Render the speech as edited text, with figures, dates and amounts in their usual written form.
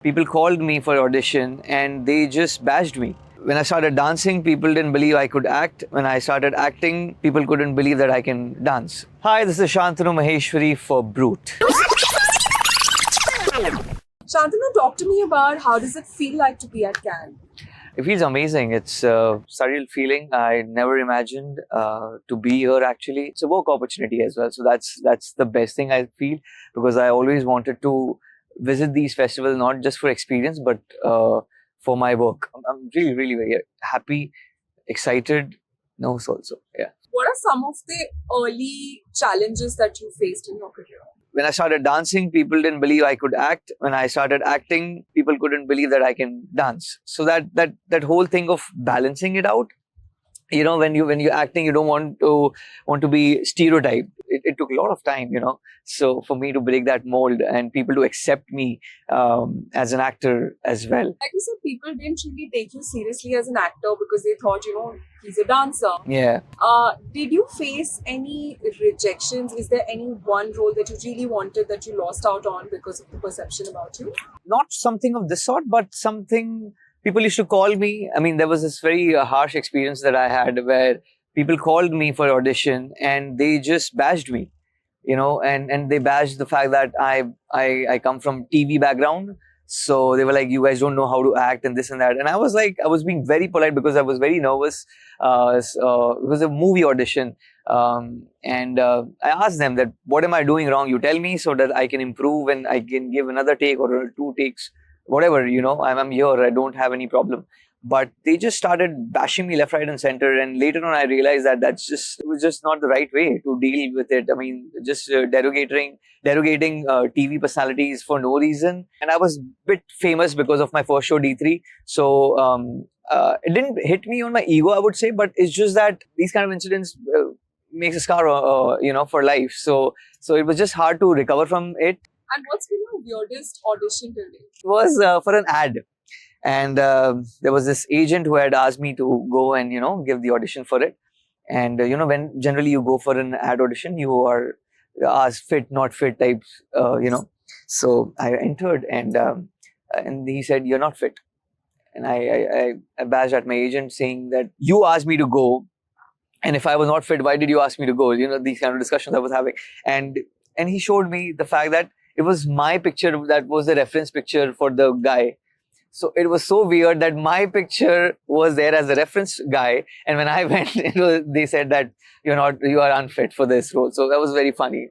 People called me for audition and they just bashed me. When I started dancing, people didn't believe I could act. When I started acting, people couldn't believe that I can dance. Hi, this is Shantanu Maheshwari for Brut. Shantanu, talk to me about how does it feel like to be at Cannes? It feels amazing. It's a surreal feeling. I never imagined to be here actually. It's a work opportunity as well. So that's the best thing I feel, because I always wanted to visit these festivals, not just for experience, but for my work. I'm really, really very happy, excited, nervous also. Yeah. What are some of the early challenges that you faced in your career? When I started dancing, people didn't believe I could act. When I started acting, people couldn't believe that I can dance. So that whole thing of balancing it out, when you're acting, you don't want to be stereotyped. It took a lot of time, so for me to break that mold and people to accept me as an actor as well. Like you said, people didn't really take you seriously as an actor because they thought, he's a dancer. Yeah. Did you face any rejections? Is there any one role that you really wanted that you lost out on because of the perception about you? Not something of this sort, but something people used to call me. I mean, there was this very harsh experience that I had where people called me for audition and they just bashed me, and they bashed the fact that I come from TV background. So they were like, you guys don't know how to act and this and that. And I was like, I was being very polite because I was very nervous. It was a movie audition. And I asked them that, what am I doing wrong? You tell me so that I can improve and I can give another take or two takes, whatever, I'm here, I don't have any problem. But they just started bashing me left, right and center. And later on, I realized that it was just not the right way to deal with it. I mean, just derogating TV personalities for no reason. And I was a bit famous because of my first show, D3. So it didn't hit me on my ego, I would say, but it's just that these kind of incidents makes a scar, for life. So it was just hard to recover from it. And what's been your weirdest audition till date? It was for an ad. And there was this agent who had asked me to go and, give the audition for it. And, when generally you go for an ad audition, you are asked fit, not fit types, So I entered and he said, you're not fit. And I bashed at my agent saying that you asked me to go. And if I was not fit, why did you ask me to go? These kind of discussions I was having. And he showed me the fact that it was my picture that was the reference picture for the guy. So it was so weird that my picture was there as a reference guy. And when I went, they said that you are unfit for this role. So that was very funny.